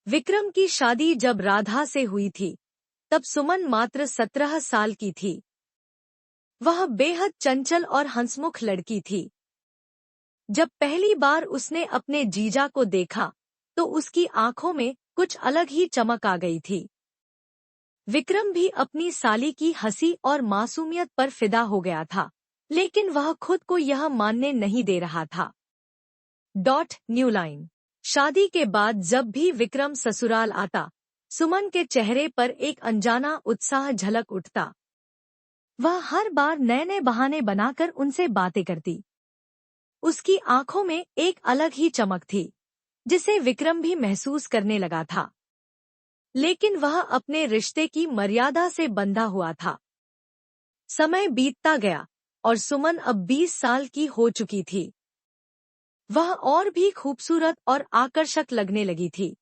विक्रम की शादी जब राधा से हुई थी, तब सुमन मात्र 17 साल की थी। वह बेहद चंचल और हंसमुख लड़की थी। जब पहली बार उसने अपने जीजा को देखा, तो उसकी आंखों में कुछ अलग ही चमक आ गई थी। विक्रम भी अपनी साली की हंसी और मासूमियत पर फिदा हो गया था, लेकिन वह खुद को यह मानने नहीं दे रहा था। New line. शादी के बाद जब भी विक्रम ससुराल आता, सुमन के चेहरे पर एक अनजाना उत्साह झलक उठता। वह हर बार नए नए बहाने बनाकर उनसे बातें करती। उसकी आंखों में एक अलग ही चमक थी, जिसे विक्रम भी महसूस करने लगा था। लेकिन वह अपने रिश्ते की मर्यादा से बंधा हुआ था। समय बीतता गया और सुमन अब 20 साल की हो चुकी थी। वह और भी खूबसूरत और आकर्षक लगने लगी थी।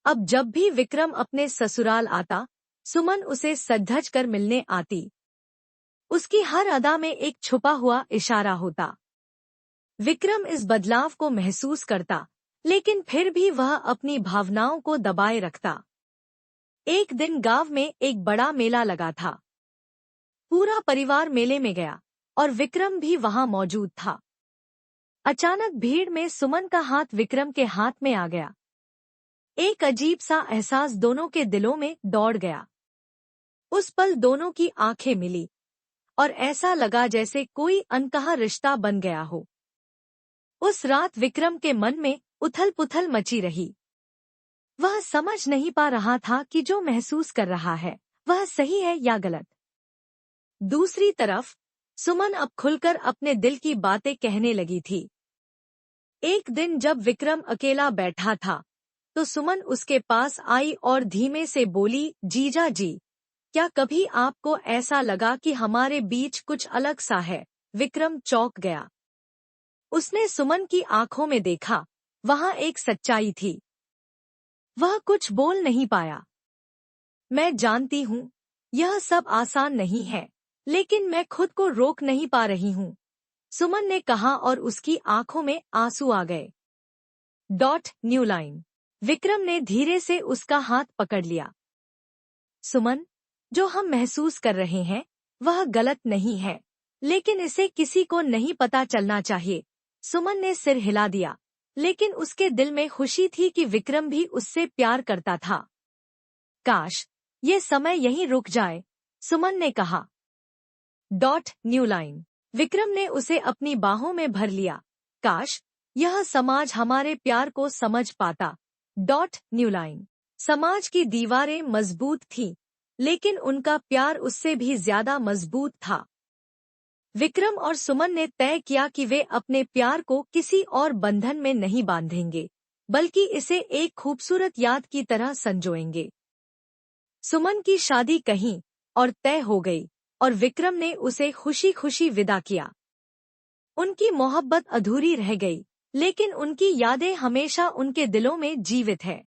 अब जब भी विक्रम अपने ससुराल आता, सुमन उसे सज-धज कर मिलने आती। उसकी हर अदा में एक छुपा हुआ इशारा होता। विक्रम इस बदलाव को महसूस करता, लेकिन फिर भी वह अपनी भावनाओं को दबाए रखता। एक दिन गांव में एक बड़ा मेला लगा था। पूरा परिवार मेले में गया और विक्रम भी वहां मौजूद था। अचानक भीड़ में सुमन का हाथ विक्रम के हाथ में आ गया। एक अजीब सा एहसास दोनों के दिलों में दौड़ गया। उस पल दोनों की आंखें मिली और ऐसा लगा जैसे कोई अनकहा रिश्ता बन गया हो। उस रात विक्रम के मन में उथल-पुथल मची रही। वह समझ नहीं पा रहा था कि जो महसूस कर रहा है, वह सही है या गलत। दूसरी तरफ सुमन अब खुलकर अपने दिल की बातें कहने लगी थी। एक दिन जब विक्रम अकेला बैठा था, तो सुमन उसके पास आई और धीमे से बोली, जीजा जी, क्या कभी आपको ऐसा लगा कि हमारे बीच कुछ अलग सा है? विक्रम चौंक गया। उसने सुमन की आंखों में देखा, वहां एक सच्चाई थी। वह कुछ बोल नहीं पाया। मैं जानती हूँ, यह सब आसान नहीं है, लेकिन मैं खुद को रोक नहीं पा रही हूँ, सुमन ने कहा और उसकी आंखों में आंसू आ गए। New line. विक्रम ने धीरे से उसका हाथ पकड़ लिया। सुमन, जो हम महसूस कर रहे हैं, वह गलत नहीं है, लेकिन इसे किसी को नहीं पता चलना चाहिए। सुमन ने सिर हिला दिया, लेकिन उसके दिल में खुशी थी कि विक्रम भी उससे प्यार करता था। काश ये समय यहीं रुक जाए, सुमन ने कहा। New line. विक्रम ने उसे अपनी बाहों में भर लिया। काश यह समाज हमारे प्यार को समझ पाता। New line. समाज की दीवारें मजबूत थीं, लेकिन उनका प्यार उससे भी ज्यादा मजबूत था। विक्रम और सुमन ने तय किया कि वे अपने प्यार को किसी और बंधन में नहीं बांधेंगे, बल्कि इसे एक खूबसूरत याद की तरह संजोएंगे। सुमन की शादी कहीं और तय हो गई और विक्रम ने उसे खुशी खुशी विदा किया। उनकी मोहब्बत अधूरी रह गई, लेकिन उनकी यादें हमेशा उनके दिलों में जीवित है।